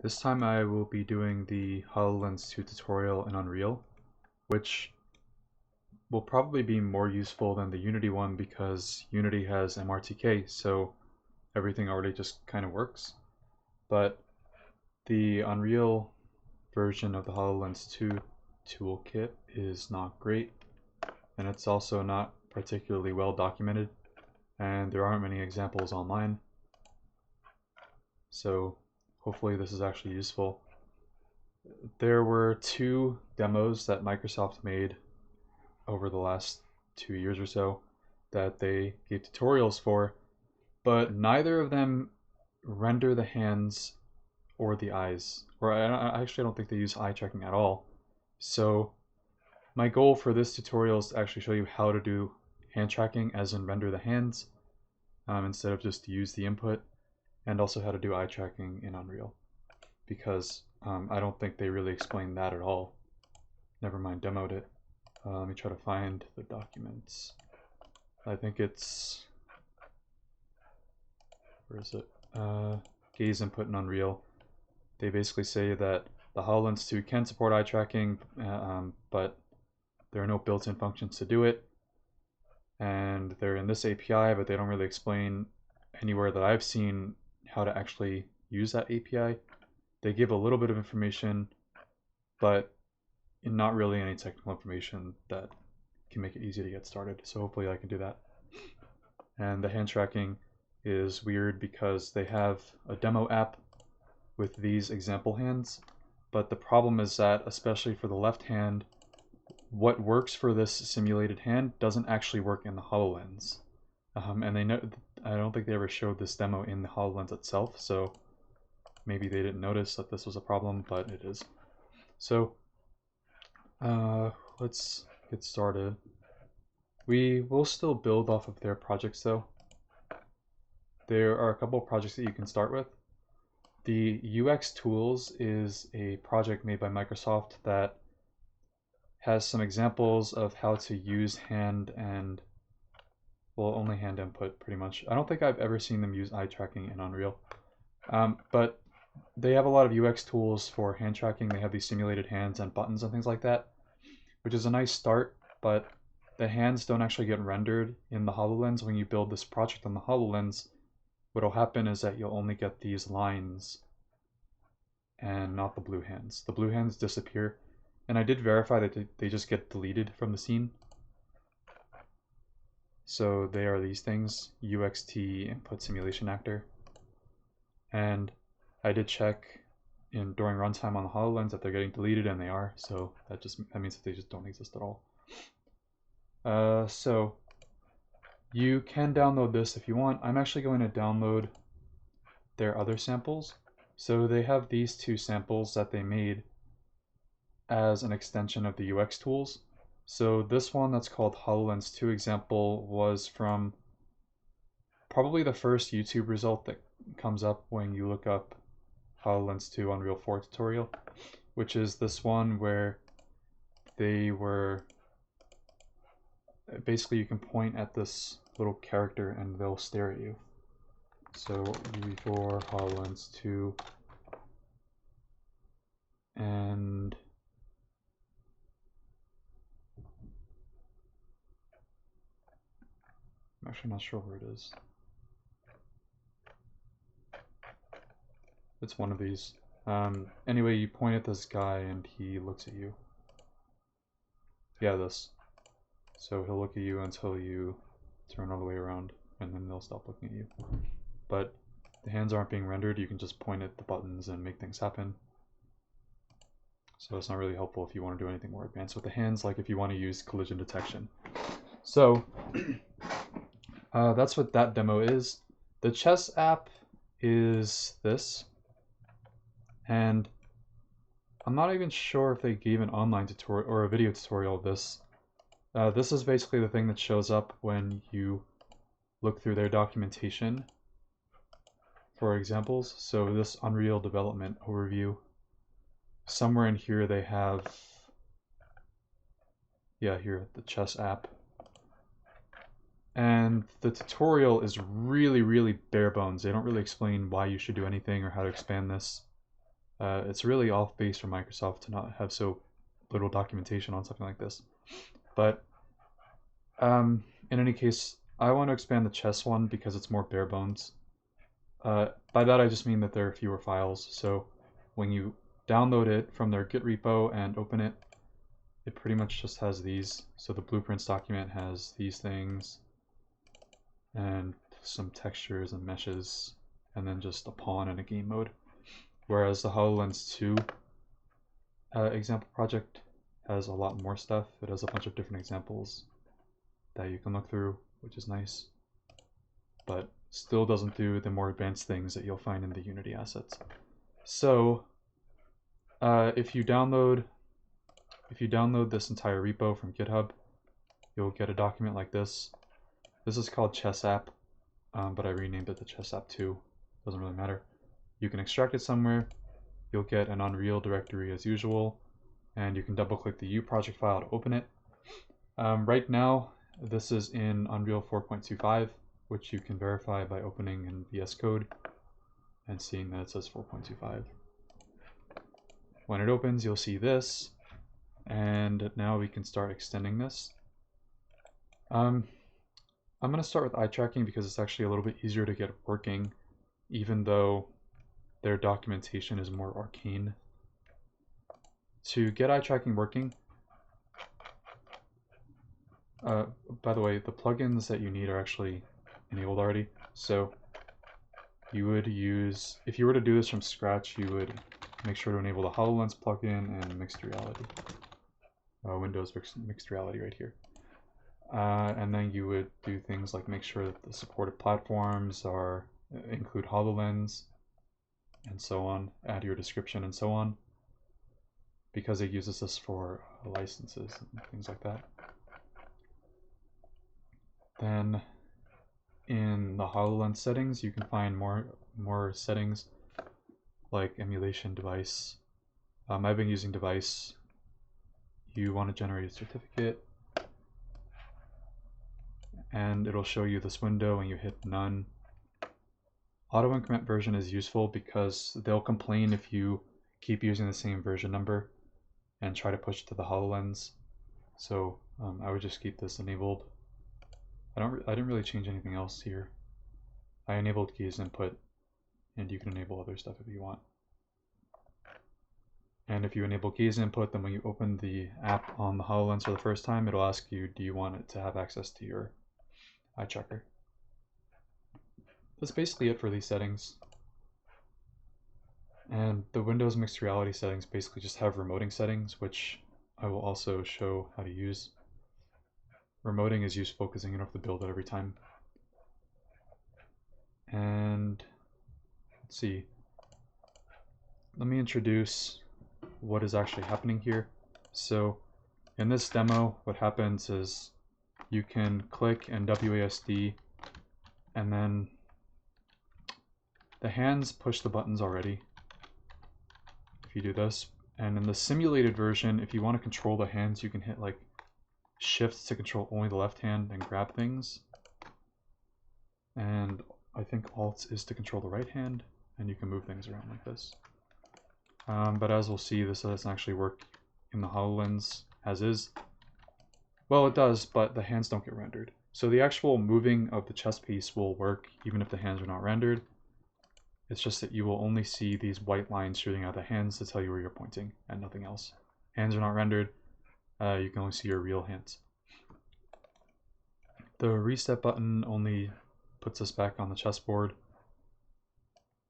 This time I will be doing the HoloLens 2 tutorial in Unreal, which will probably be more useful than the Unity one because Unity has MRTK, so everything already just kind of works. But the Unreal version of the HoloLens 2 toolkit is not great, and it's also not particularly well documented, and there aren't many examples online. So hopefully this is actually useful. There were two demos that Microsoft made over the last 2 years or so that they gave tutorials for, but neither of them render the hands or the eyes. Or I actually don't think they use eye tracking at all. So my goal for this tutorial is to actually show you how to do hand tracking, as in render the hands, instead of just use the input, and also how to do eye tracking in Unreal, because I don't think they really explained that at all. Never mind, demoed it. Let me try to find the documents. I think it's, where is it? Gaze input in Unreal. They basically say that the HoloLens 2 can support eye tracking, but there are no built-in functions to do it. And they're in this API, but they don't really explain anywhere that I've seen how to actually use that API. They give a little bit of information, but not really any technical information that can make it easy to get started. So hopefully I can do that. And the hand tracking is weird because they have a demo app with these example hands, but the problem is that, especially for the left hand, what works for this simulated hand doesn't actually work in the HoloLens. And they know, I don't think they ever showed this demo in the HoloLens itself, so maybe they didn't notice that this was a problem, but it is. So let's get started. We will still build off of their projects though. There are a couple of projects that you can start with. The UXTools is a project made by Microsoft that has some examples of how to use hand and, well, only hand input pretty much. I don't think I've ever seen them use eye tracking in Unreal. But they have a lot of UX tools for hand tracking. They have these simulated hands and buttons and things like that, which is a nice start, but the hands don't actually get rendered in the HoloLens. When you build this project on the HoloLens, what will happen is that you'll only get these lines and not the blue hands. The blue hands disappear, and I did verify that they just get deleted from the scene. So they are these things, UXT input simulation actor. And I did check during runtime on the HoloLens that they're getting deleted, and they are, so that means that they just don't exist at all. So you can download this if you want. I'm actually going to download their other samples. So they have these two samples that they made as an extension of the UXTools. So this one that's called HoloLens 2 example was from probably the first YouTube result that comes up when you look up HoloLens 2 Unreal 4 tutorial, which is this one where they were basically, you can point at this little character and they'll stare at you. So UE4 HoloLens 2, and I'm actually not sure where it is. It's one of these. Anyway, you point at this guy and he looks at you. Yeah, this. So he'll look at you until you turn all the way around, and then they'll stop looking at you. But the hands aren't being rendered. You can just point at the buttons and make things happen. So it's not really helpful if you want to do anything more advanced with the hands, like if you want to use collision detection. So that's what that demo is. The chess app is this. And I'm not even sure if they gave an online tutorial or a video tutorial of this. This is basically the thing that shows up when you look through their documentation for examples. So this Unreal development overview, somewhere in here they have, yeah, here, the chess app. And the tutorial is really, really bare bones. They don't really explain why you should do anything or how to expand this. It's really off base for Microsoft to not have so little documentation on something like this. But in any case, I want to expand the chess one because it's more bare bones. By that I just mean that there are fewer files. So when you download it from their Git repo and open it, it pretty much just has these. So the blueprints document has these things and some textures and meshes, and then just a pawn and a game mode. Whereas the HoloLens 2 example project has a lot more stuff. It has a bunch of different examples that you can look through, which is nice, but still doesn't do the more advanced things that you'll find in the Unity assets. So if you download this entire repo from GitHub, you'll get a document like this. This is called Chess App, but I renamed it the Chess App 2. Doesn't really matter. You can extract it somewhere. You'll get an Unreal directory as usual, and you can double click the U project file to open it. Right now, this is in Unreal 4.25, which you can verify by opening in VS Code and seeing that it says 4.25. When it opens, you'll see this, and now we can start extending this. I'm going to start with eye tracking because it's actually a little bit easier to get working, even though their documentation is more arcane. To get eye tracking working, by the way, the plugins that you need are actually enabled already. So you would use, if you were to do this from scratch, you would make sure to enable the HoloLens plugin and mixed reality. Windows mixed reality right here. And then you would do things like make sure that the supported platforms include HoloLens and so on, add your description and so on, because it uses this for licenses and things like that. Then in the HoloLens settings, you can find more settings like emulation device. I've been using device. You want to generate a certificate, and it'll show you this window and you hit none. Auto increment version is useful because they'll complain if you keep using the same version number and try to push to the HoloLens. So I would just keep this enabled. I didn't really change anything else here. I enabled gaze input, and you can enable other stuff if you want. And if you enable gaze input, then when you open the app on the HoloLens for the first time, it'll ask you, do you want it to have access to your eye tracker? That's basically it for these settings. And the Windows mixed reality settings basically just have remoting settings, which I will also show how to use. Remoting is useful because you don't have to build it every time. And let's see. Let me introduce what is actually happening here. So in this demo, what happens is you can click and WASD, and then the hands push the buttons already if you do this. And in the simulated version, if you want to control the hands, you can hit like Shift to control only the left hand and grab things. And I think Alt is to control the right hand, and you can move things around like this. But as we'll see, this doesn't actually work in the HoloLens as is. Well, it does, but the hands don't get rendered. So the actual moving of the chess piece will work even if the hands are not rendered. It's just that you will only see these white lines shooting out of the hands to tell you where you're pointing and nothing else. Hands are not rendered. You can only see your real hands. The reset button only puts us back on the chessboard,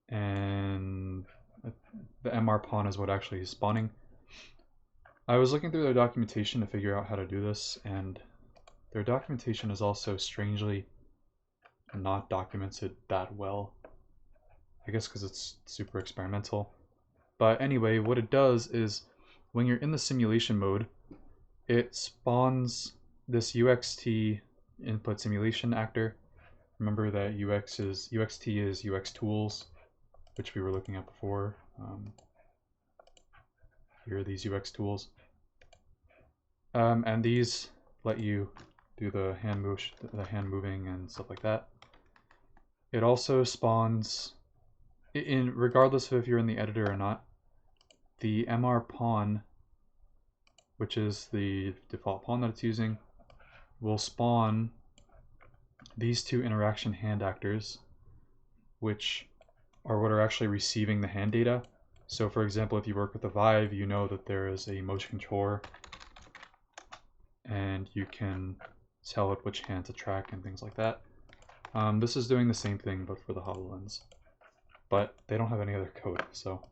and the MR pawn is what actually is spawning. I was looking through their documentation to figure out how to do this, and their documentation is also strangely not documented that well. I guess because it's super experimental. But anyway, what it does is when you're in the simulation mode, it spawns this UXT input simulation actor. Remember that UXT is UXTools, which we were looking at before. Here are these UXTools. And these let you do the hand moving and stuff like that. It also spawns, regardless of if you're in the editor or not, the MR pawn, which is the default pawn that it's using, will spawn these two interaction hand actors, which are what are actually receiving the hand data. So for example, if you work with a Vive, you know that there is a motion controller and you can tell it which hand to track and things like that. This is doing the same thing but for the HoloLens. But they don't have any other code, so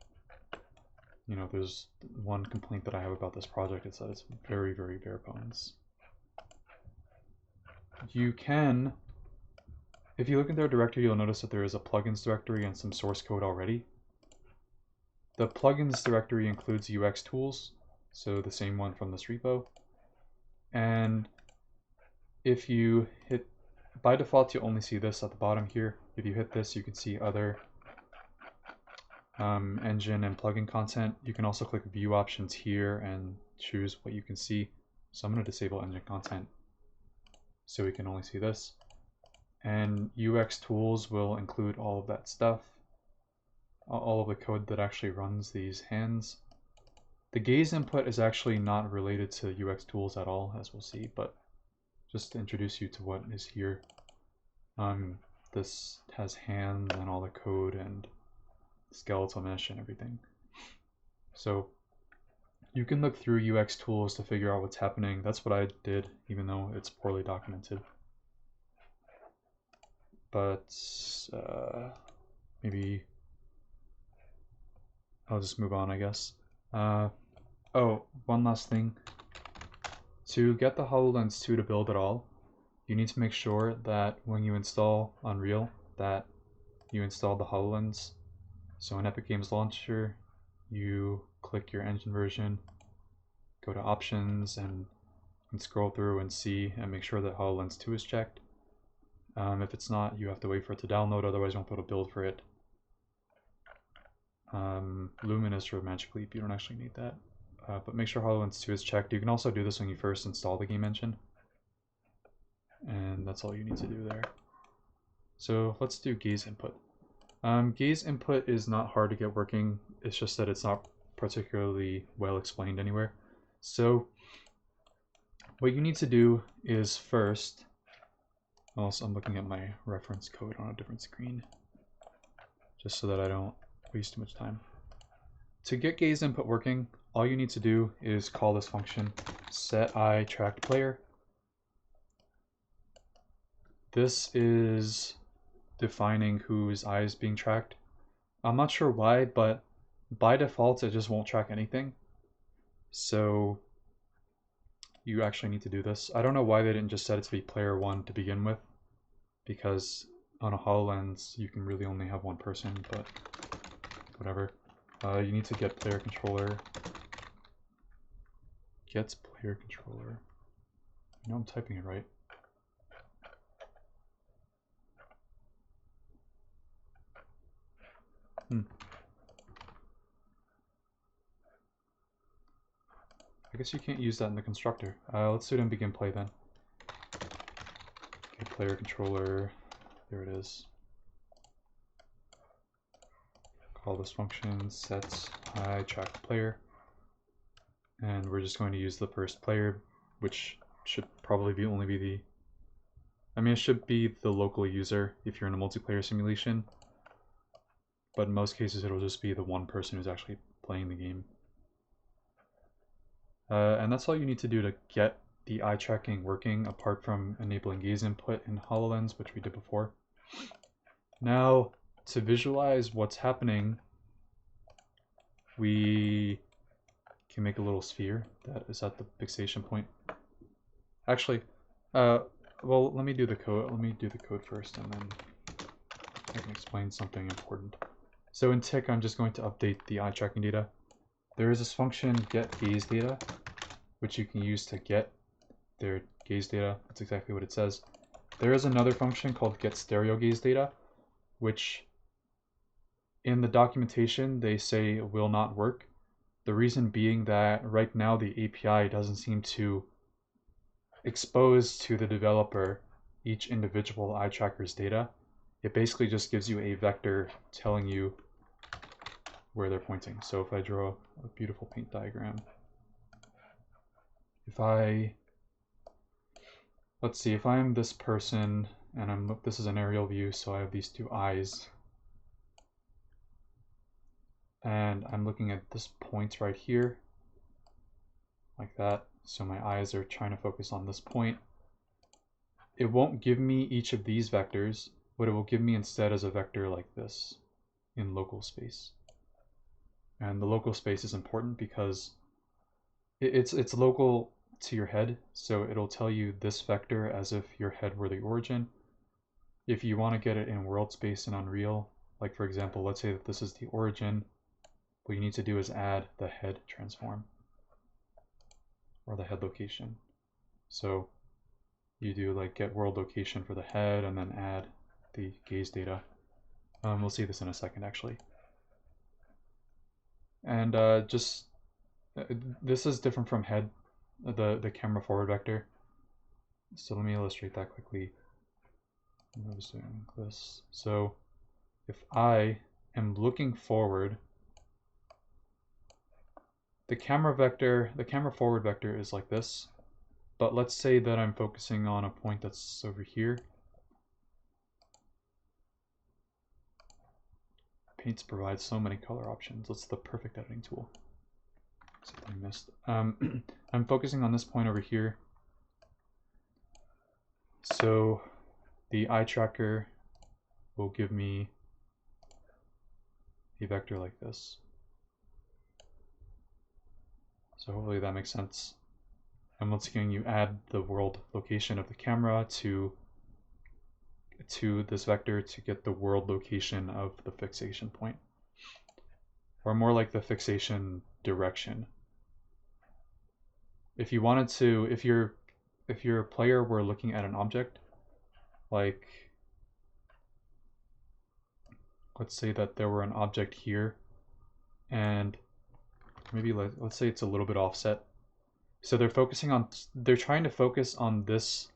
you know, there's one complaint that I have about this project, is that it's very, very bare bones. You can, if you look in their directory, you'll notice that there is a plugins directory and some source code already. The plugins directory includes UXTools, so the same one from this repo. And if you hit, by default, you only see this at the bottom here. If you hit this, you can see other engine and plugin content. You can also click view options here and choose what you can see. So I'm going to disable engine content so we can only see this. And UXTools will include all of that stuff, all of the code that actually runs these hands. The gaze input is actually not related to UXTools at all, as we'll see, but just to introduce you to what is here. This has hands and all the code and skeletal mesh and everything. So you can look through UXTools to figure out what's happening. That's what I did, even though it's poorly documented. But maybe I'll just move on, I guess. Oh, one last thing. To get the HoloLens 2 to build at all, you need to make sure that when you install Unreal, that you install the HoloLens. So in Epic Games Launcher, you click your engine version, go to options, and scroll through and see and make sure that HoloLens 2 is checked. If it's not, you have to wait for it to download, otherwise you won't be able to build for it. Lumen is for Magic Leap, you don't actually need that. But make sure HoloLens 2 is checked. You can also do this when you first install the game engine. And that's all you need to do there. So let's do gaze input. Gaze input is not hard to get working, it's just that it's not particularly well explained anywhere. So what you need to do is first, also I'm looking at my reference code on a different screen, just so that I don't waste too much time. To get gaze input working, all you need to do is call this function setEyeTrackedPlayer. This is defining whose eye is being tracked. I'm not sure why, but by default it just won't track anything. So you actually need to do this. I don't know why they didn't just set it to be player 1 to begin with, because on a HoloLens you can really only have one person, but whatever. You need to get player controller. Gets player controller. I know I'm typing it right. I guess you can't use that in the constructor. Let's do it in begin play then. Okay, player controller, there it is. Call this function setEyeTrackedPlayer. And we're just going to use the first player, which should probably only be the... I mean, it should be the local user if you're in a multiplayer simulation. But in most cases, it'll just be the one person who's actually playing the game. And that's all you need to do to get the eye tracking working, apart from enabling gaze input in HoloLens, which we did before. Now, to visualize what's happening, we can make a little sphere that is at the fixation point. Actually, well, let me do the code. Let me do the code first, and then I can explain something important. So in tick, I'm just going to update the eye tracking data. There is this function getGazeData, which you can use to get their gaze data. That's exactly what it says. There is another function called getStereoGazeData, which in the documentation they say will not work. The reason being that right now the API doesn't seem to expose to the developer each individual eye tracker's data. It basically just gives you a vector telling you where they're pointing. So if I draw a beautiful paint diagram, let's see, if I'm this person and this is an aerial view, so I have these two eyes, and I'm looking at this point right here, like that. So my eyes are trying to focus on this point. It won't give me each of these vectors. What it will give me instead is a vector like this in local space. And the local space is important because it's local to your head, so it'll tell you this vector as if your head were the origin. If you want to get it in world space in Unreal, like for example, let's say that this is the origin, what you need to do is add the head transform or the head location. So you do like get world location for the head and then add the gaze data. We'll see this in a second actually. And this is different from head, the camera forward vector. So let me illustrate that quickly. I was doing this. So if I am looking forward, the camera forward vector is like this. But let's say that I'm focusing on a point that's over here. Paints provides so many color options. It's the perfect editing tool. Something I missed. I'm focusing on this point over here. So the eye tracker will give me a vector like this. So hopefully that makes sense. And once again, you add the world location of the camera to this vector to get the world location of the fixation point, or more like the fixation direction. If you wanted to, if your player were looking at an object, like let's say that there were an object here, and maybe let's say it's a little bit offset. So they're trying to focus on this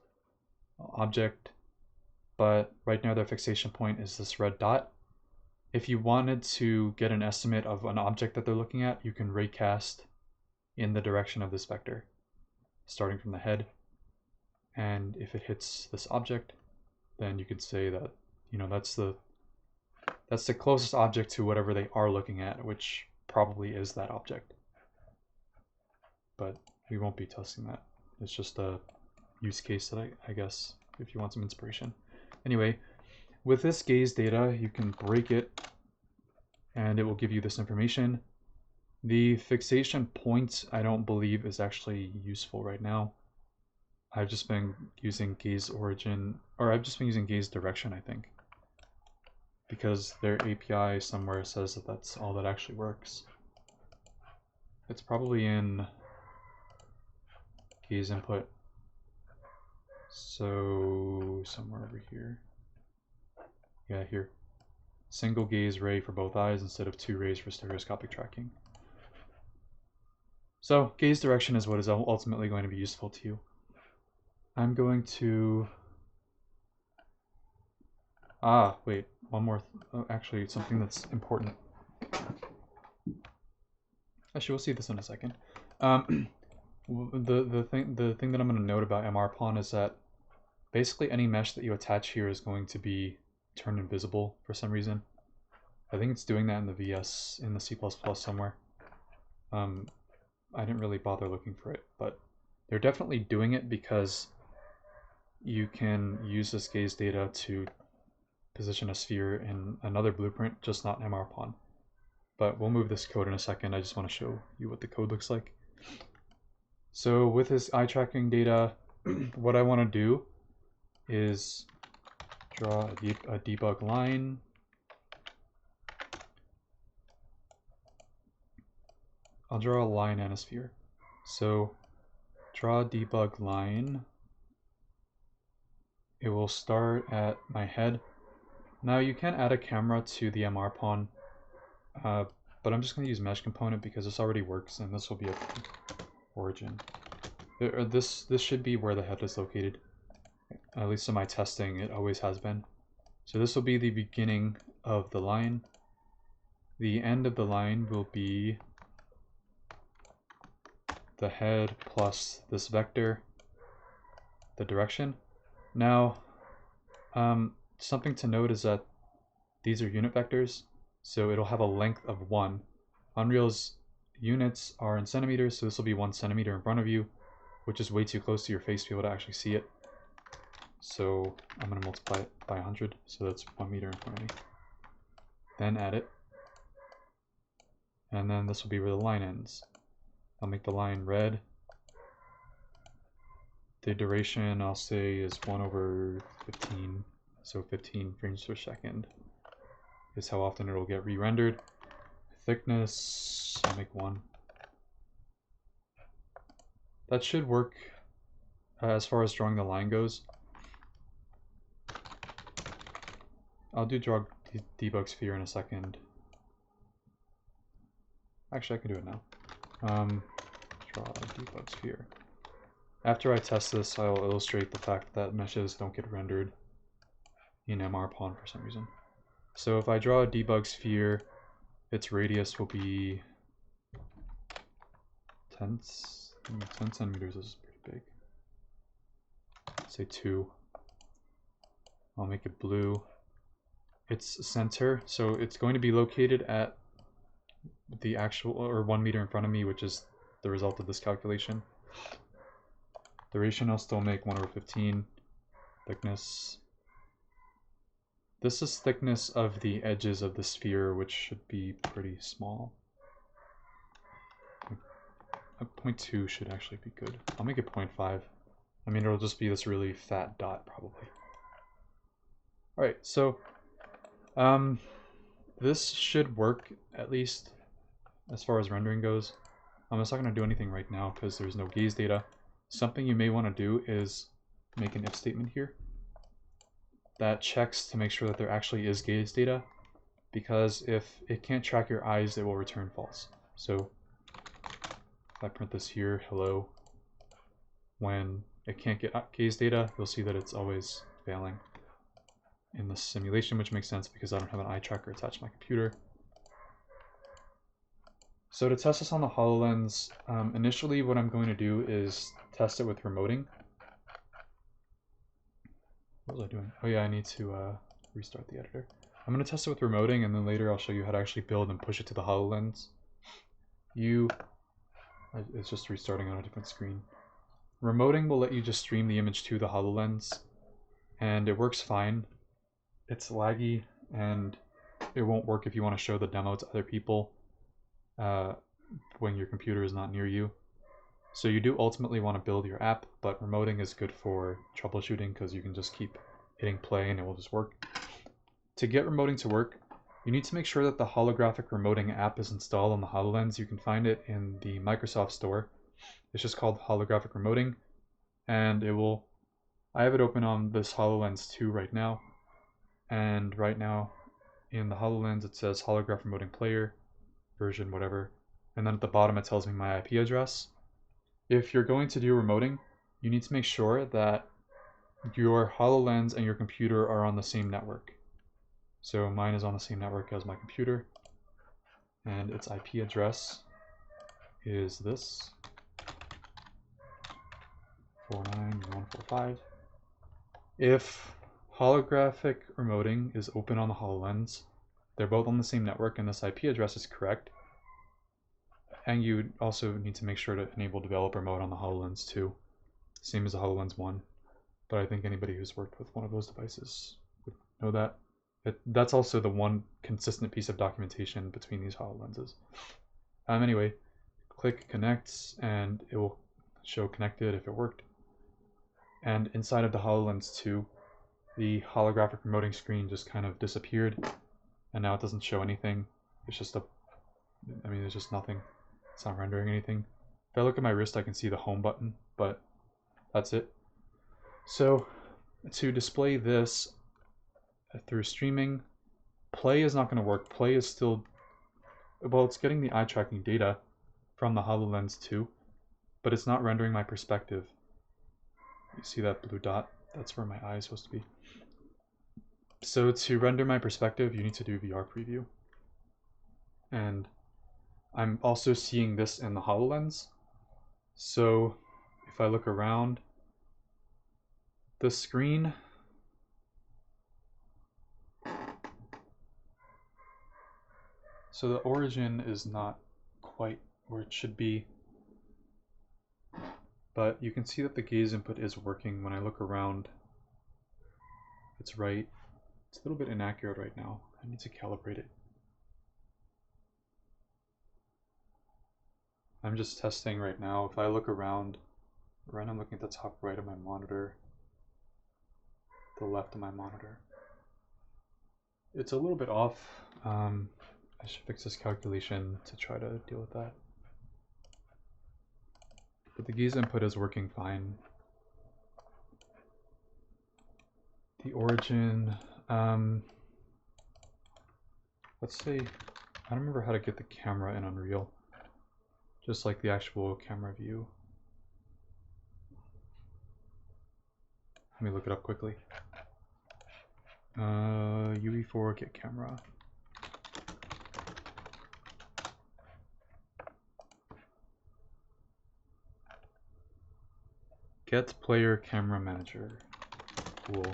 object, but right now their fixation point is this red dot. If you wanted to get an estimate of an object that they're looking at, you can raycast in the direction of this vector, starting from the head. And if it hits this object, then you could say that, you know, that's the closest object to whatever they are looking at, which probably is that object. But we won't be testing that. It's just a use case that I guess if you want some inspiration. Anyway, with this gaze data, you can break it and it will give you this information. The fixation point, I don't believe is actually useful right now. I've just been using gaze origin, or I've just been using gaze direction, I think, because their API somewhere says that that's all that actually works. It's probably in gaze input. So somewhere over here. Yeah, here. Single gaze ray for both eyes instead of 2 rays for stereoscopic tracking. So gaze direction is what is ultimately going to be useful to you. I'm going to... wait, one more. Actually, something that's important. Actually, we'll see this in a second. The thing that I'm going to note about MRPON is that basically any mesh that you attach here is going to be turned invisible for some reason. I think it's doing that in the VS, in the C++ somewhere. I didn't really bother looking for it, but they're definitely doing it because you can use this gaze data to position a sphere in another blueprint, just not MRPON. But we'll move this code in a second. I just want to show you what the code looks like. So with this eye tracking data, what I want to do is draw a debug line. I'll draw a line and a sphere. So draw a debug line. It will start at my head. Now you can add a camera to the MRPON, but I'm just going to use mesh component because this already works, and this will be a origin. This should be where the head is located. At least in my testing, it always has been. So this will be the beginning of the line. the end of the line will be the head plus this vector, the direction. Now, something to note is that these are unit vectors, so it'll have a length of 1. Unreal's units are in centimeters, so this will be 1 centimeter in front of you, which is way too close to your face to be able to actually see it. So I'm going to multiply it by 100, so that's 1 meter in front of me. Then add it. And then this will be where the line ends. I'll make the line red. The duration, I'll say, is 1/15, so 15 frames per second is how often it'll get re-rendered. Thickness, I'll make 1. That should work as far as drawing the line goes. I'll do draw debug sphere in a second. Actually, I can do it now. Draw debug sphere. After I test this, I'll illustrate the fact that meshes don't get rendered in MRPawn for some reason. So if I draw a debug sphere, its radius will be 10 centimeters is pretty big. Say 2. I'll make it blue. Its center, so it's going to be located at the actual, or 1 meter in front of me, which is the result of this calculation. Duration I'll still make 1/15. Thickness. This is thickness of the edges of the sphere, which should be pretty small. A 0.2 should actually be good. I'll make it 0.5. I mean, it'll just be this really fat dot, probably. Alright, so this should work, at least as far as rendering goes. I'm just not going to do anything right now because there's no gaze data. Something you may want to do is make an if statement here that checks to make sure that there actually is gaze data, because if it can't track your eyes, it will return false. So if I print this here, hello, when it can't get gaze data, you'll see that it's always failing in the simulation, which makes sense because I don't have an eye tracker attached to my computer. So to test this on the HoloLens, initially what I'm going to do is test it with remoting. What was I doing? Oh yeah, I need to restart the editor. I'm going to test it with remoting, and then later I'll show you how to actually build and push it to the HoloLens. It's just restarting on a different screen. Remoting will let you just stream the image to the HoloLens, and it works fine. It's laggy, and it won't work if you want to show the demo to other people when your computer is not near you. So you do ultimately want to build your app, but remoting is good for troubleshooting because you can just keep hitting play and it will just work. To get remoting to work, you need to make sure that the Holographic Remoting app is installed on the HoloLens. You can find it in the Microsoft Store. It's just called Holographic Remoting, and I have it open on this HoloLens 2 right now, and right now in the HoloLens it says Holographic Remoting Player, version whatever, and then at the bottom it tells me my IP address. If you're going to do remoting, you need to make sure that your HoloLens and your computer are on the same network. So mine is on the same network as my computer, and its IP address is this, 49145. If Holographic Remoting is open on the HoloLens, they're both on the same network and this IP address is correct. And you also need to make sure to enable developer mode on the HoloLens too, same as the HoloLens 1. But I think anybody who's worked with one of those devices would know that. That's also the one consistent piece of documentation between these HoloLenses. Anyway, click connect and it will show connected if it worked. And inside of the HoloLens 2, the holographic remoting screen just kind of disappeared, and now it doesn't show anything. It's just there's just nothing. It's not rendering anything. If I look at my wrist, I can see the home button, but that's it. So to display this through streaming, play is not going to work. Play is still, well, it's getting the eye tracking data from the HoloLens 2, but it's not rendering my perspective. You see that blue dot? That's where my eye is supposed to be. So to render my perspective, you need to do VR preview. And I'm also seeing this in the HoloLens. So if I look around the screen, so the origin is not quite where it should be, but you can see that the gaze input is working. When I look around, it's right. It's a little bit inaccurate right now. I need to calibrate it. I'm just testing right now. If I look around, right now I'm looking at the top right of my monitor, the left of my monitor. It's a little bit off. I should fix this calculation to try to deal with that. But the gaze input is working fine. The origin, let's say, I don't remember how to get the camera in Unreal. Just like the actual camera view. Let me look it up quickly. UE4, get camera. Get player camera manager. Cool.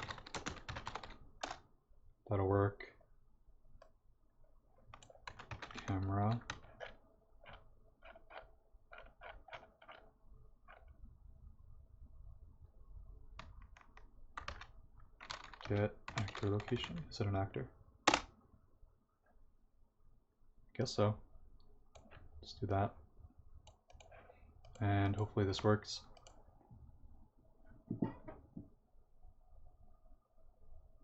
That'll work. Camera. Get actor location. Is it an actor? Guess so. Let's do that. And hopefully this works.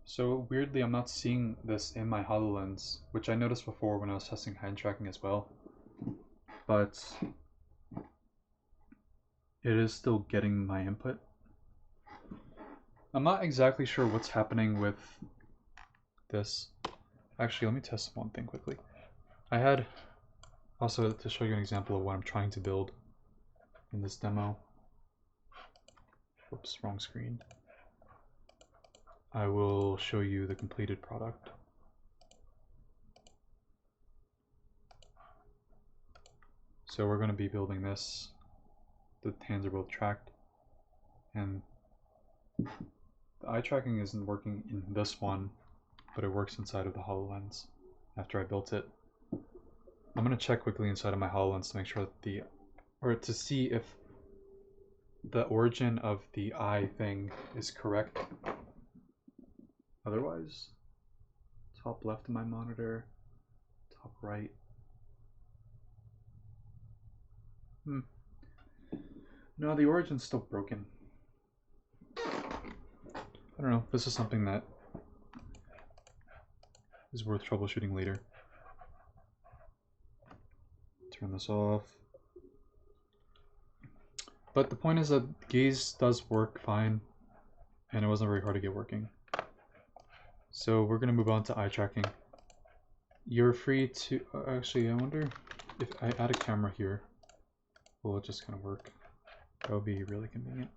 So weirdly, I'm not seeing this in my HoloLens, which I noticed before when I was testing HandTracking as well. But it is still getting my input. I'm not exactly sure what's happening with this. Actually, let me test one thing quickly. I had also to show you an example of what I'm trying to build in this demo. Oops, wrong screen. I will show you the completed product. So we're going to be building this. The hands are both tracked, and the eye tracking isn't working in this one, but it works inside of the HoloLens after I built it. I'm going to check quickly inside of my HoloLens to make sure that to see if the origin of the eye thing is correct. Otherwise, top left of my monitor, top right. No, the origin's still broken. I don't know, this is something that is worth troubleshooting later. Turn this off. But the point is that gaze does work fine, and it wasn't very hard to get working. So we're going to move on to eye tracking. You're free to, actually I wonder if I add a camera here, will it just kind of work? That would be really convenient.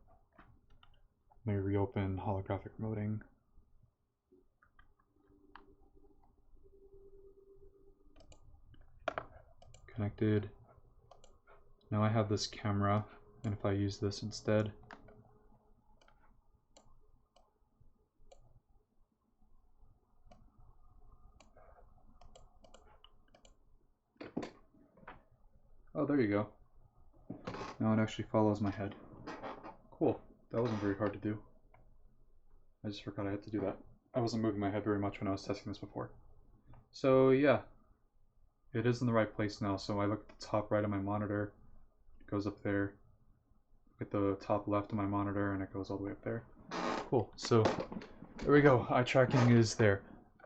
Let me reopen Holographic Remoting. Connected. Now I have this camera, and if I use this instead, oh, there you go. Now it actually follows my head. Cool. That wasn't very hard to do. I just forgot I had to do that. I wasn't moving my head very much when I was testing this before. So yeah, it is in the right place now. So I look at the top right of my monitor, it goes up there. Look at the top left of my monitor, and it goes all the way up there. Cool. So there we go. Eye tracking is there.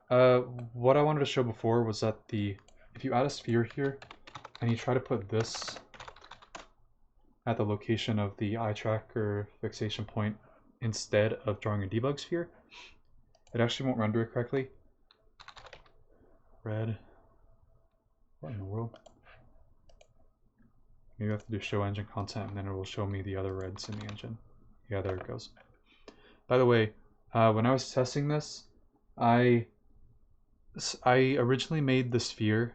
What I wanted to show before was that if you add a sphere here, and you try to put this at the location of the eye tracker fixation point instead of drawing a debug sphere, it actually won't render it correctly. Red. What in the world? Maybe I have to do show engine content, and then it will show me the other reds in the engine. Yeah, there it goes. By the way, when I was testing this, I originally made the sphere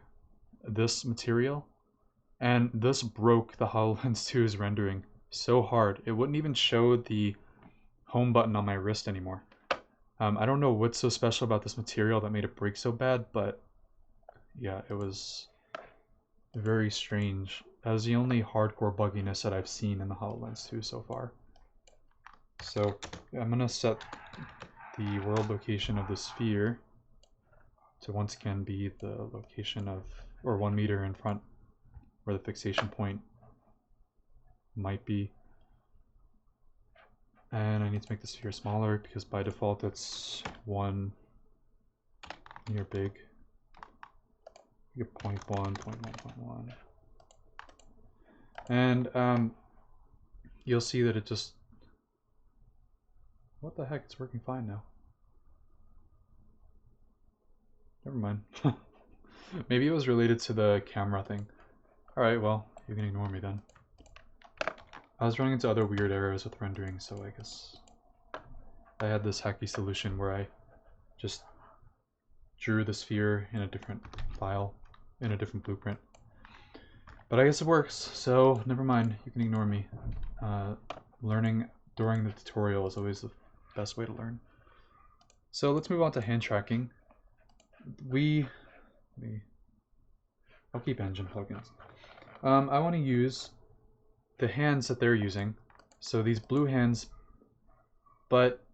this material, and this broke the HoloLens 2's rendering so hard. It wouldn't even show the home button on my wrist anymore. I don't know what's so special about this material that made it break so bad, but yeah, it was very strange. That was the only hardcore bugginess that I've seen in the HoloLens 2 so far. So I'm going to set the world location of the sphere to once again be the location of, or 1 meter in front where the fixation point might be. And I need to make the sphere smaller because by default it's 1 near big. You get 0.1, 0.1, 0.1. And you'll see that it just, what the heck, it's working fine now. Never mind. Maybe it was related to the camera thing. Alright, well, you can ignore me then. I was running into other weird errors with rendering, so I guess I had this hacky solution where I just drew the sphere in a different file, in a different blueprint. But I guess it works, so never mind, you can ignore me. Learning during the tutorial is always the best way to learn. So let's move on to hand tracking. I'll keep engine plugins. I want to use the hands that they're using, so these blue hands, but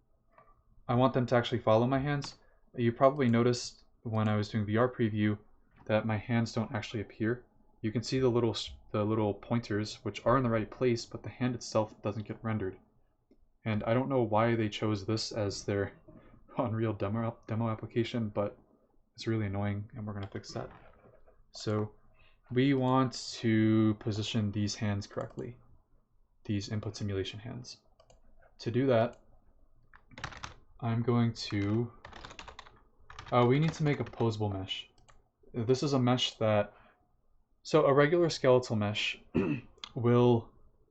I want them to actually follow my hands. You probably noticed when I was doing VR preview that my hands don't actually appear. You can see the little pointers, which are in the right place, but the hand itself doesn't get rendered. And I don't know why they chose this as their Unreal demo application, but it's really annoying, and we're going to fix that. So we want to position these hands correctly, these input simulation hands. To do that, I'm going to, we need to make a Poseable Mesh. This is a mesh that, so a regular skeletal mesh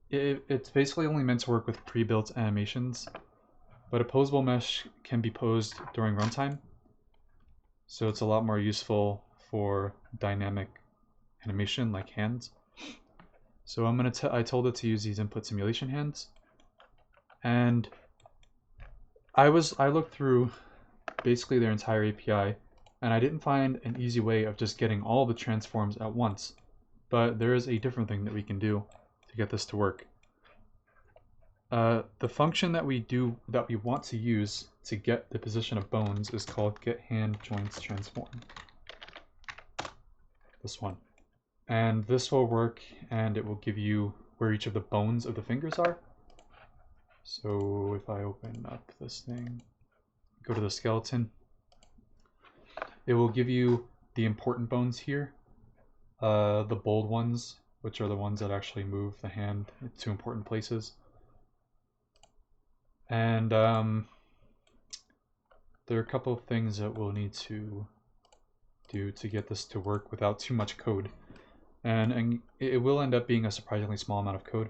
it's basically only meant to work with pre-built animations, but a Poseable Mesh can be posed during runtime. So it's a lot more useful for dynamic animation like hands. So I told it to use these input simulation hands, and I looked through basically their entire API, and I didn't find an easy way of just getting all the transforms at once. But there is a different thing that we can do to get this to work. The function that we want to use to get the position of bones is called getHandJointsTransform. This one. And this will work, and it will give you where each of the bones of the fingers are. So if I open up this thing, go to the skeleton, it will give you the important bones here, the bold ones, which are the ones that actually move the hand to important places. And there are a couple of things that we'll need to do to get this to work without too much code. And it will end up being a surprisingly small amount of code.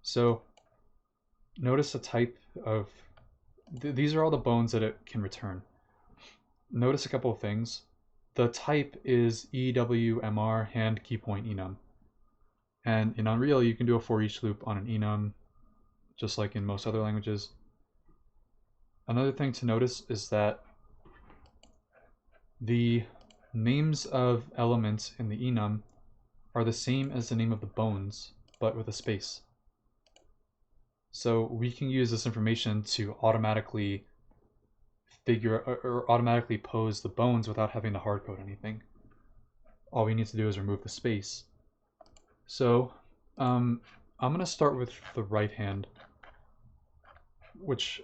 So notice the type of, these are all the bones that it can return. Notice a couple of things. The type is EWMR hand keypoint enum. And in Unreal, you can do a for each loop on an enum, just like in most other languages. Another thing to notice is that the names of elements in the enum are the same as the name of the bones, but with a space. So we can use this information to automatically automatically pose the bones without having to hardcode anything. All we need to do is remove the space. So I'm going to start with the right hand, which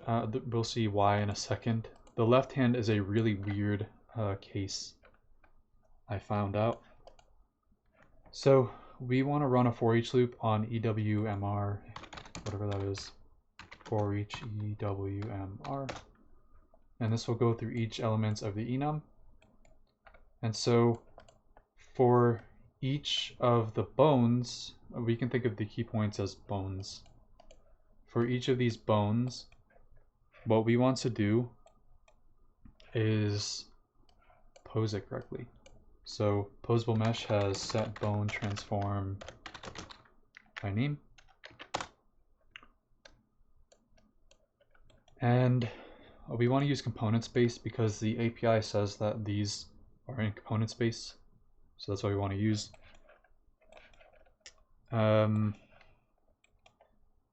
we'll see why in a second. The left hand is a really weird case, I found out. So we want to run a for each loop on EWMR, whatever that is, for each EWMR. And this will go through each element of the enum. And so for each of the bones, we can think of the key points as bones. For each of these bones, what we want to do is pose it correctly. So Poseable Mesh has set bone transform by name. And we want to use component space because the API says that these are in component space. So that's what we want to use.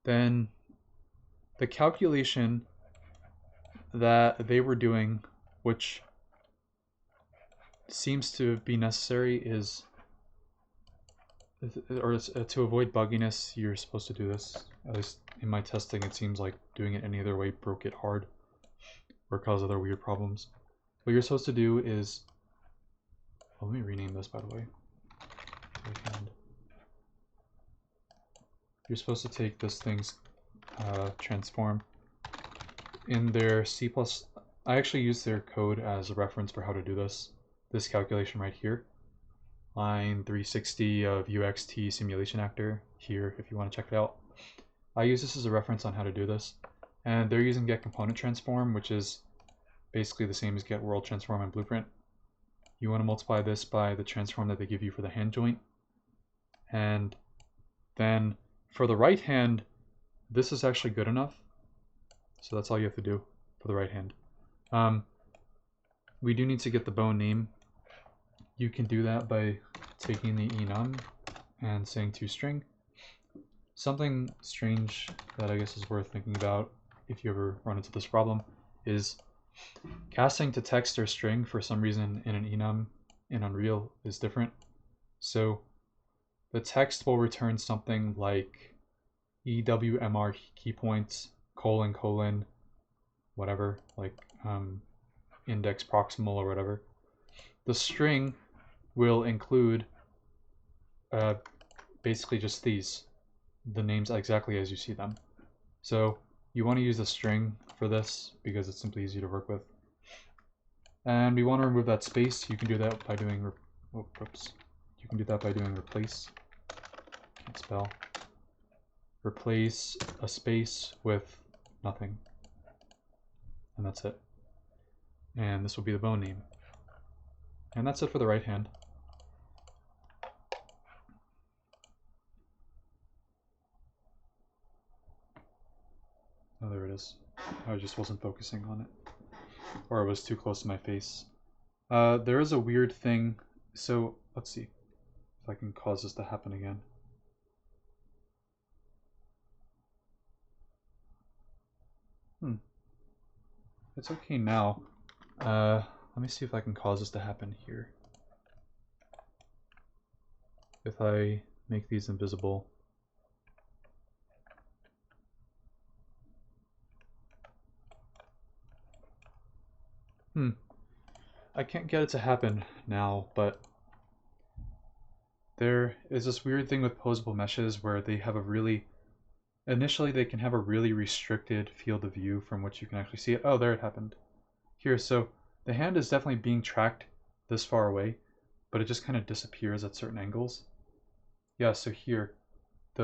Then the calculation that they were doing, which seems to be necessary, is, or to avoid bugginess, you're supposed to do this. At least in my testing, it seems like doing it any other way broke it hard or cause other weird problems. What you're supposed to do is, well, let me rename this, by the way. You're supposed to take this thing's transform. In their C++, I actually used their code as a reference for how to do this calculation right here. Line 360 of UXT simulation actor here if you want to check it out. I use this as a reference on how to do this. And they're using get component transform, which is basically the same as get world transform in Blueprint. You want to multiply this by the transform that they give you for the hand joint. And then for the right hand, this is actually good enough. So that's all you have to do for the right hand. We do need to get the bone name. You can do that by taking the enum and saying toString. Something strange that I guess is worth thinking about if you ever run into this problem is casting to text or string for some reason in an enum in Unreal is different. So the text will return something like EWMR key points, colon, whatever, like index proximal or whatever. The string will include basically just these, the names exactly as you see them. So you want to use a string for this because it's simply easy to work with. And we want to remove that space. You can do that by doing You can do that by doing replace. Can't spell. Replace a space with nothing. And that's it. And this will be the bone name. And that's it for the right hand. Oh, there it is. I just wasn't focusing on it. Or it was too close to my face. There is a weird thing. So, let's see if I can cause this to happen again. It's okay now. Let me see if I can cause this to happen here. If I make these invisible. I can't get it to happen now, but there is this weird thing with Poseable Meshes where they have a really... Initially, they can have a really restricted field of view from which you can actually see it. Oh, there it happened. Here, so the hand is definitely being tracked this far away, but it just kind of disappears at certain angles. Yeah, so here,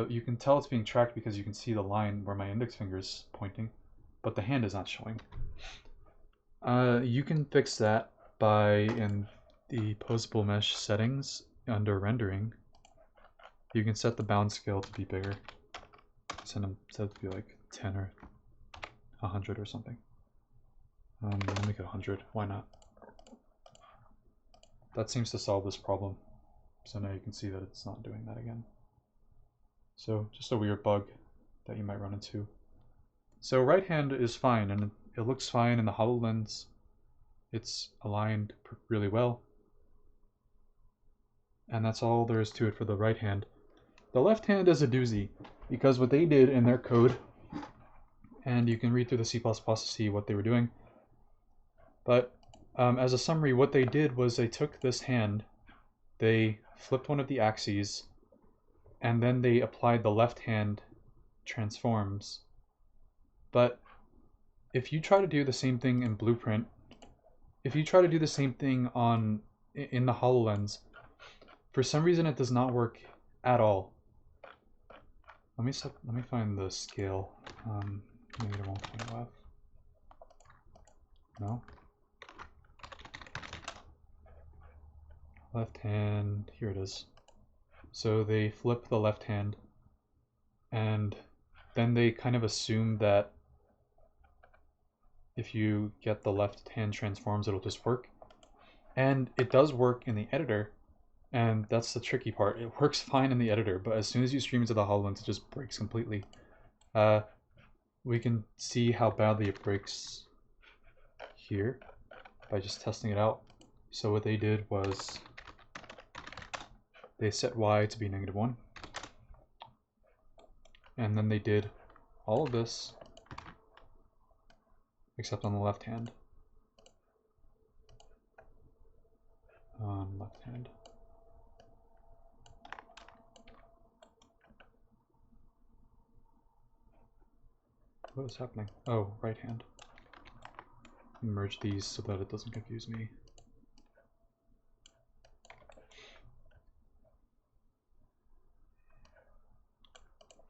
you can tell it's being tracked because you can see the line where my index finger is pointing, but the hand is not showing. You can fix that by, in the Poseable Mesh settings, under rendering, you can set the bound scale to be bigger. Set it to be like 10 or 100 or something. I'll make it 100. Why not? That seems to solve this problem. So now you can see that it's not doing that again. So just a weird bug that you might run into. So right hand is fine, and it looks fine in the HoloLens. It's aligned really well. And that's all there is to it for the right hand. The left hand is a doozy, because what they did in their code, and you can read through the C++ to see what they were doing, but as a summary, what they did was they took this hand, they flipped one of the axes, and then they applied the left hand transforms. But if you try to do the same thing in Blueprint, if you try to do the same thing in the HoloLens, for some reason it does not work at all. Let me find the scale. Maybe it won't point left. No. left hand, here it is. So they flip the left hand, and then they kind of assume that if you get the left hand transforms, it'll just work. And it does work in the editor, and that's the tricky part. It works fine in the editor, but as soon as you stream into the HoloLens, it just breaks completely. We can see how badly it breaks here by just testing it out. So what they did was they set Y to be -1, and then they did all of this except on the left hand. Left hand. What is happening? Oh, right hand. Merge these so that it doesn't confuse me.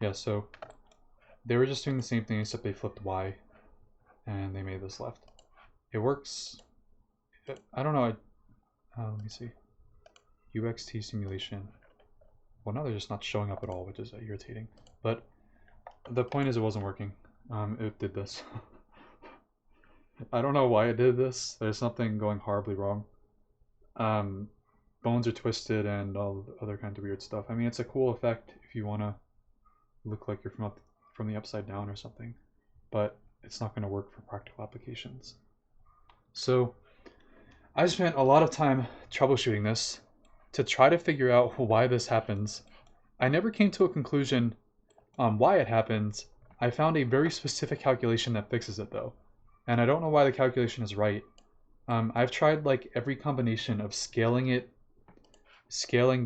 Yeah, so they were just doing the same thing except they flipped Y and they made this left. It works. I don't know. Let me see. UXT simulation. Well, now they're just not showing up at all, which is irritating. But the point is it wasn't working. It did this. I don't know why it did this. There's something going horribly wrong. Bones are twisted and all other kinds of weird stuff. I mean, it's a cool effect if you want to look like you're from the upside down or something, but it's not going to work for practical applications. So I spent a lot of time troubleshooting this to try to figure out why this happens. I never came to a conclusion on why it happens. I found a very specific calculation that fixes it though, and I don't know why the calculation is right. I've tried like every combination of scaling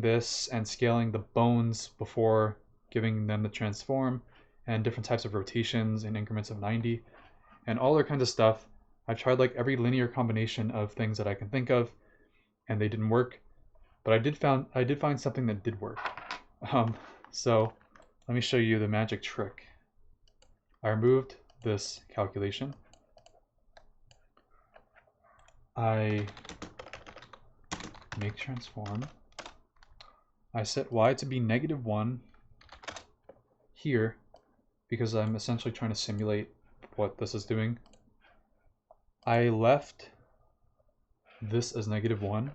this and scaling the bones before giving them the transform, and different types of rotations in increments of 90, and all other kinds of stuff. I've tried like every linear combination of things that I can think of, and they didn't work. But I did find something that did work. So let me show you the magic trick. I removed this calculation. I make transform. I set Y to be -1 here because I'm essentially trying to simulate what this is doing. I left this as -1,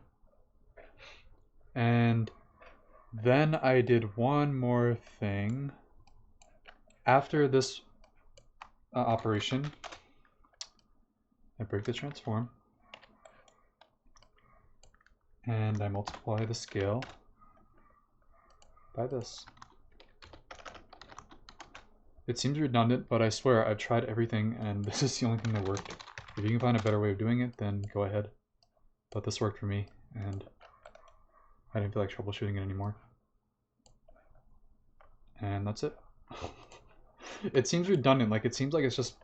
and then I did one more thing. After this operation, I break the transform, and I multiply the scale by this. It seems redundant, but I swear I've tried everything and this is the only thing that worked. If you can find a better way of doing it, then go ahead. But this worked for me, and I didn't feel like troubleshooting it anymore. And that's it. It seems redundant, like it seems like it's just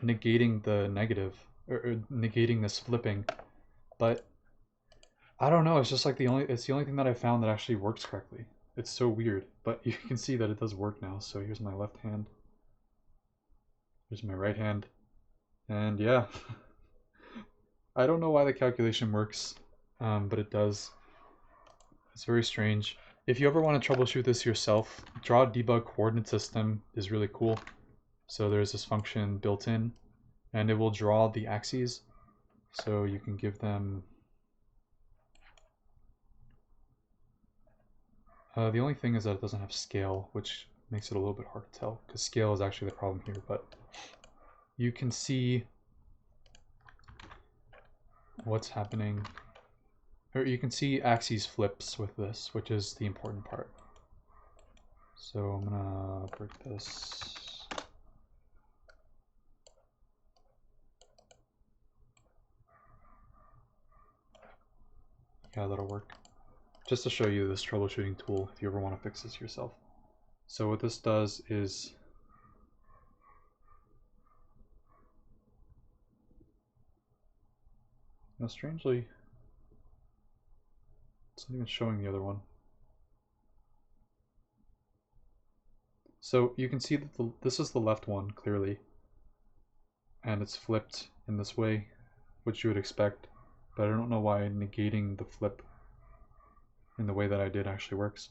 negating the negative, or negating this flipping, but I don't know, it's just like it's the only thing that I found that actually works correctly. It's so weird, but you can see that it does work now. So here's my left hand, here's my right hand, and yeah. I don't know why the calculation works, but it does. It's very strange. If you ever want to troubleshoot this yourself, draw a debug coordinate system is really cool. So there's this function built in, and it will draw the axes. So you can give them... the only thing is that it doesn't have scale, which makes it a little bit hard to tell, because scale is actually the problem here, but you can see what's happening, or you can see axes flips with this, which is the important part. So I'm gonna break this. Yeah, that'll work. Just to show you this troubleshooting tool if you ever want to fix this yourself. So what this does is now strangely it's not even showing the other one. So you can see that this is the left one clearly, and it's flipped in this way, which you would expect, but I don't know why negating the flip in the way that I did actually works.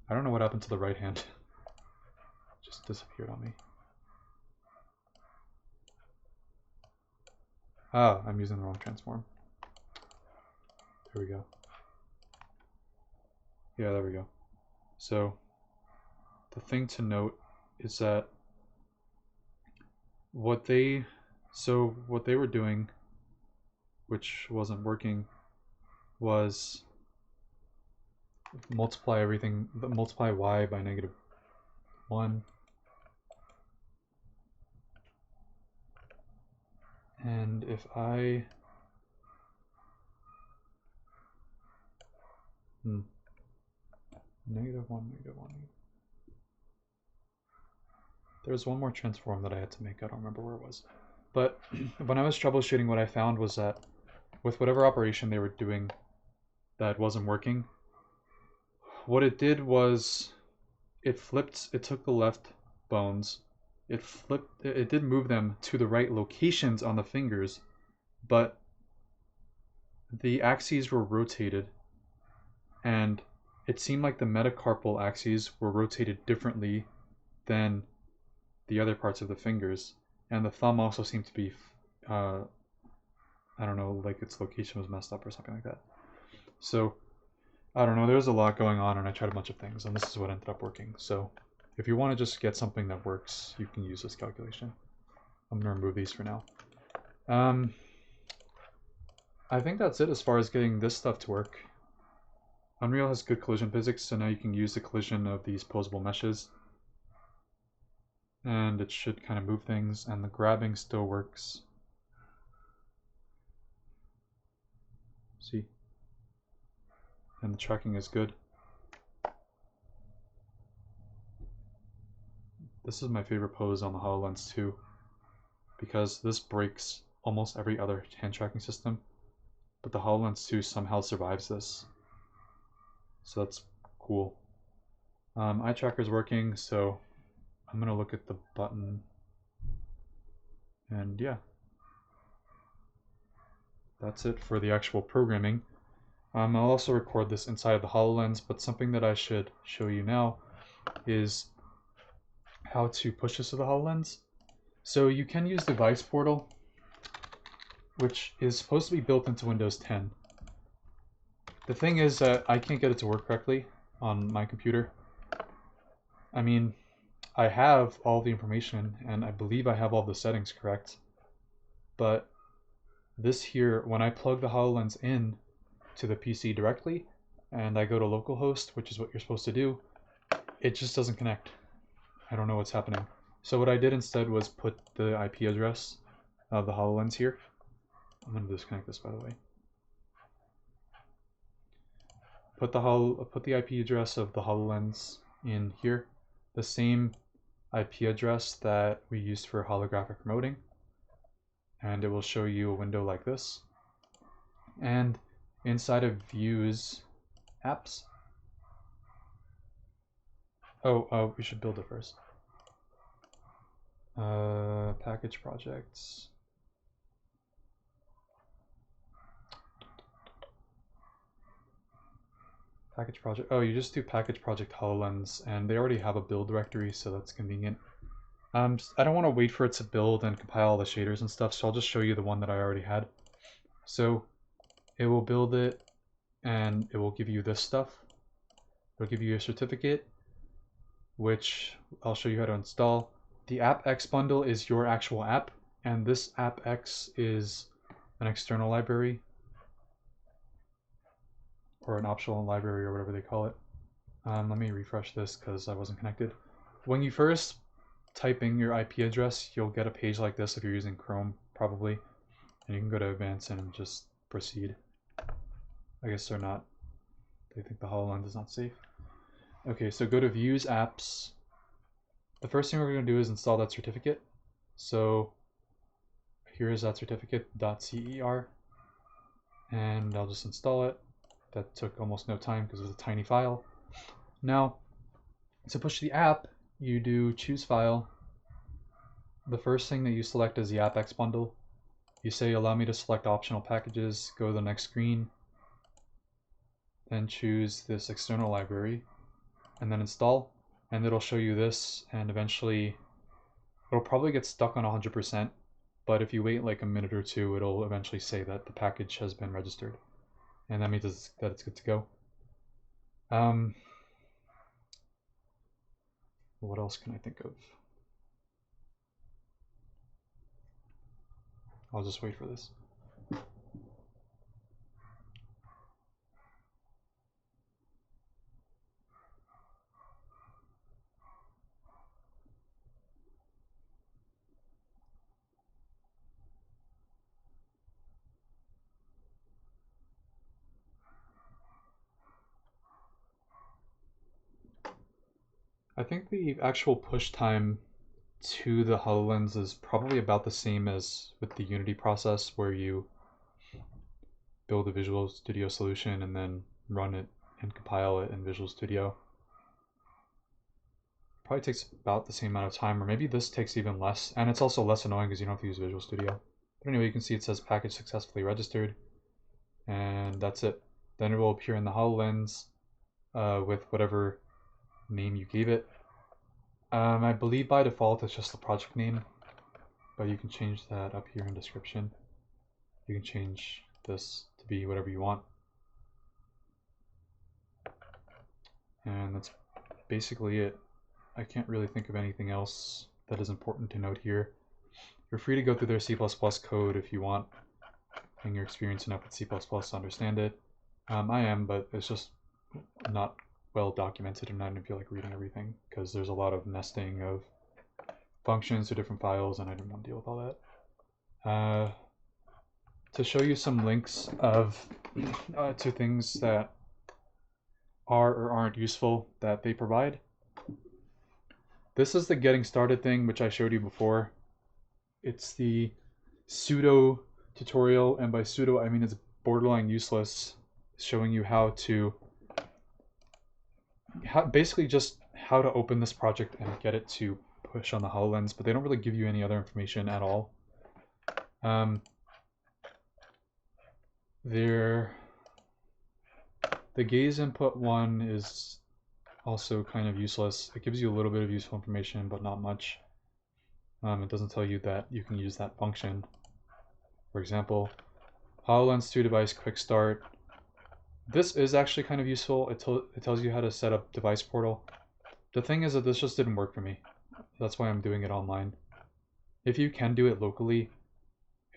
I don't know what happened to the right hand. Just disappeared on me. Ah, I'm using the wrong transform. There we go. Yeah, there we go. So the thing to note is that what they were doing, which wasn't working, was multiply y by -1, and if I -1, -1. There's one more transform that I had to make. I don't remember where it was. But when I was troubleshooting, what I found was that with whatever operation they were doing that wasn't working, what it did was it took the left bones, it did move them to the right locations on the fingers, but the axes were rotated, and it seemed like the metacarpal axes were rotated differently than the other parts of the fingers, and the thumb also seemed to be, I don't know, like its location was messed up or something like that. So, I don't know, there was a lot going on, and I tried a bunch of things, and this is what ended up working. So, if you want to just get something that works, you can use this calculation. I'm going to remove these for now. I think that's it as far as getting this stuff to work. Unreal has good collision physics, so now you can use the collision of these poseable meshes. And it should kind of move things, and the grabbing still works. See? And the tracking is good. This is my favorite pose on the HoloLens 2, because this breaks almost every other hand tracking system, but the HoloLens 2 somehow survives this. So that's cool. Eye tracker is working, so I'm gonna look at the button, and yeah, that's it for the actual programming. I'll also record this inside of the HoloLens, but something that I should show you now is how to push this to the HoloLens. So you can use Device Portal, which is supposed to be built into Windows 10. The thing is that I can't get it to work correctly on my computer. I mean, I have all the information, and I believe I have all the settings correct, but this here, when I plug the HoloLens in to the PC directly, and I go to localhost, which is what you're supposed to do, it just doesn't connect. I don't know what's happening. So what I did instead was put the IP address of the HoloLens here. I'm going to disconnect this, by the way. Put the IP address of the HoloLens in here, the same IP address that we used for holographic remoting, and it will show you a window like this. And inside of Views, Apps. Oh, we should build it first. Package projects. Package project. Oh, you just do package project HoloLens, and they already have a build directory, so that's convenient. I don't want to wait for it to build and compile all the shaders and stuff, so I'll just show you the one that I already had. So it will build it, and it will give you this stuff. It'll give you a certificate, which I'll show you how to install. The AppX bundle is your actual app, and this AppX is an external library, or an optional library, or whatever they call it. Let me refresh this because I wasn't connected. When you first type in your IP address, you'll get a page like this if you're using Chrome, probably. And you can go to Advanced and just proceed. I guess they're not. They think the HoloLens is not safe. Okay, so go to Views, Apps. The first thing we're going to do is install that certificate. So here is that certificate, .cer. And I'll just install it. That took almost no time because it's a tiny file. Now, to push the app, you do choose file. The first thing that you select is the AppX bundle. You say allow me to select optional packages, go to the next screen. then choose this external library, and then install, and it'll show you this, and eventually it'll probably get stuck on 100%, but if you wait like a minute or two, it'll eventually say that the package has been registered, and that means that it's good to go. What else can I think of? I'll just wait for this. I think the actual push time to the HoloLens is probably about the same as with the Unity process, where you build a Visual Studio solution and then run it and compile it in Visual Studio. Probably takes about the same amount of time, or maybe this takes even less, and it's also less annoying because you don't have to use Visual Studio. But anyway, you can see it says package successfully registered, and that's it. Then it will appear in the HoloLens with whatever name you gave it. I believe by default it's just the project name, but you can change that up here in description. You can change this to be whatever you want. And that's basically it. I can't really think of anything else that is important to note here. You're free to go through their C++ code if you want, and you're experienced enough with C++ to understand it. I am, but it's just not well documented, and I didn't feel like reading everything because there's a lot of nesting of functions to different files, and I didn't want to deal with all that. To show you some links of to things that are or aren't useful that they provide. This is the getting started thing, which I showed you before. It's the pseudo tutorial, and by pseudo I mean it's borderline useless, showing you how to basically just how to open this project and get it to push on the HoloLens, but they don't really give you any other information at all. The gaze input one is also kind of useless. It gives you a little bit of useful information, but not much. It doesn't tell you that you can use that function. For example, HoloLens 2 device Quickstart. This is actually kind of useful. It tells you how to set up device portal. The thing is that this just didn't work for me. That's why I'm doing it online. If you can do it locally,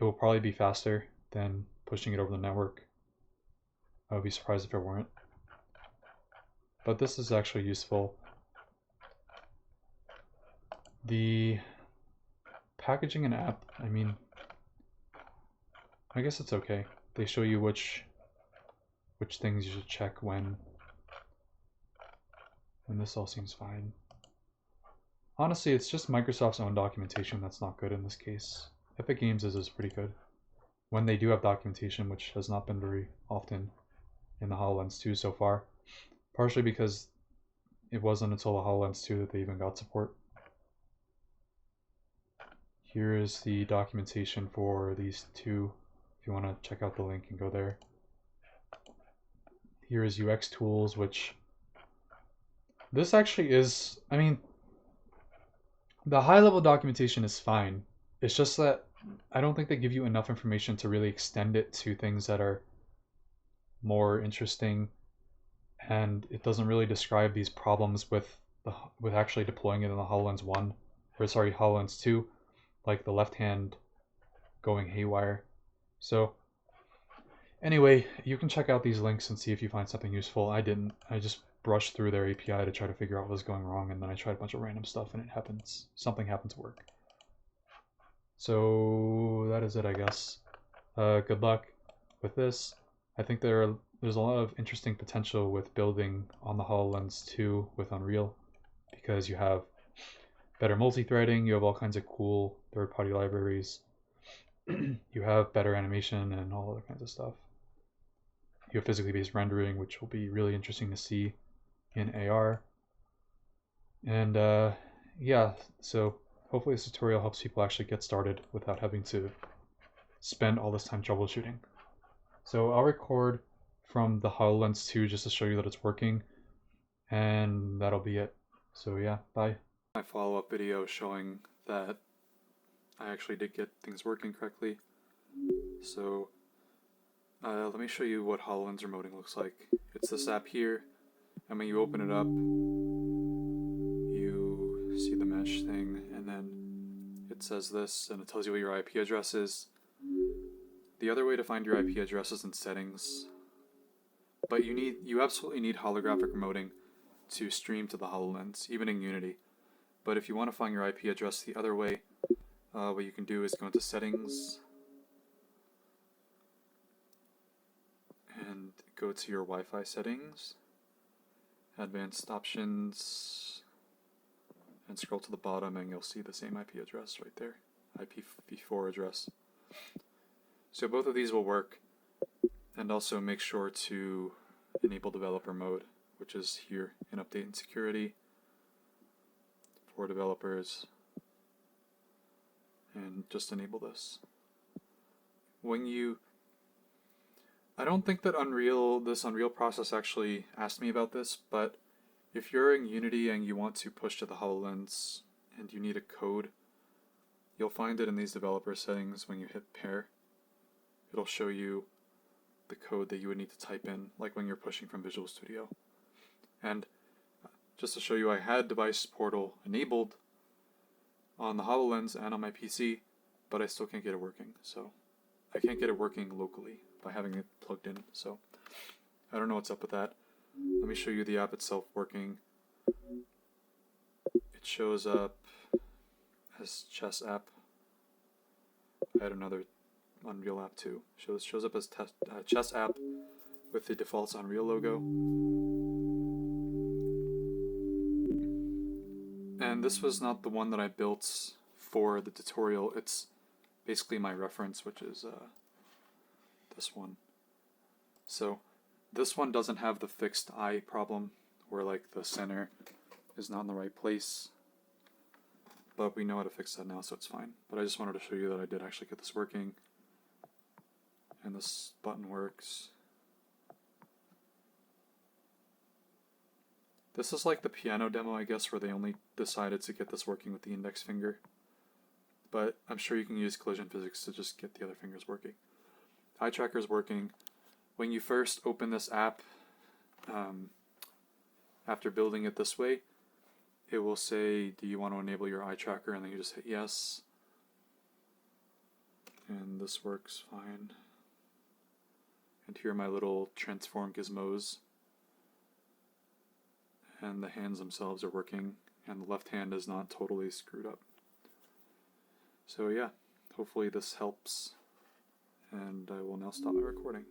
it will probably be faster than pushing it over the network. I would be surprised if it weren't. But this is actually useful. The packaging an app, I mean, I guess it's okay. They show you which things you should check when, and this all seems fine. Honestly, it's just Microsoft's own documentation that's not good in this case. Epic Games is pretty good when they do have documentation, which has not been very often in the HoloLens 2 so far. Partially because it wasn't until the HoloLens 2 that they even got support. Here is the documentation for these two, if you want to check out the link and go there. Here is UXTools, which this actually is, I mean, the high-level documentation is fine. It's just that I don't think they give you enough information to really extend it to things that are more interesting, and it doesn't really describe these problems with actually deploying it in the HoloLens 1, or sorry, HoloLens 2, like the left hand going haywire. So anyway, you can check out these links and see if you find something useful. I didn't. I just brushed through their API to try to figure out what was going wrong, and then I tried a bunch of random stuff, and something happened to work. So that is it, I guess. Good luck with this. I think there's a lot of interesting potential with building on the HoloLens 2 with Unreal, because you have better multi-threading, you have all kinds of cool third-party libraries, you have better animation and all other kinds of stuff. You have physically based rendering, which will be really interesting to see in AR. And yeah, so hopefully this tutorial helps people actually get started without having to spend all this time troubleshooting. So I'll record from the HoloLens 2 just to show you that it's working, and that'll be it. So yeah, bye. My follow-up video showing that I actually did get things working correctly. So let me show you what HoloLens Remoting looks like. It's this app here, and when you open it up, you see the mesh thing, and then it says this, and it tells you what your IP address is. The other way to find your IP address is in settings, but you absolutely need holographic remoting to stream to the HoloLens, even in Unity. But if you want to find your IP address the other way, what you can do is go into settings and go to your Wi-Fi settings, advanced options, and scroll to the bottom and you'll see the same IP address right there, IPv4 address. So both of these will work, and also make sure to enable developer mode, which is here in Update and Security for developers, and just enable this. I don't think that this Unreal process actually asked me about this, but if you're in Unity and you want to push to the HoloLens and you need a code, you'll find it in these developer settings when you hit pair. It'll show you the code that you would need to type in, like when you're pushing from Visual Studio. And just to show you, I had Device Portal enabled on the HoloLens and on my PC, but I still can't get it working. So I can't get it working locally by having it plugged in. So I don't know what's up with that. Let me show you the app itself working. It shows up as Chess app. I had another Unreal app too. Shows up as Chess app with the defaults Unreal logo. And this was not the one that I built for the tutorial. It's basically my reference, which is this one. So this one doesn't have the fixed eye problem where like the center is not in the right place, but we know how to fix that now, so it's fine. But I just wanted to show you that I did actually get this working, and this button works. This is like the piano demo, I guess, where they only decided to get this working with the index finger, but I'm sure you can use collision physics to just get the other fingers working. Eye tracker is working. When you first open this app, after building it this way, it will say, do you want to enable your eye tracker? And then you just hit yes. And this works fine. And here are my little transform gizmos. And the hands themselves are working, and the left hand is not totally screwed up. So yeah, hopefully this helps, and I will now stop my recording.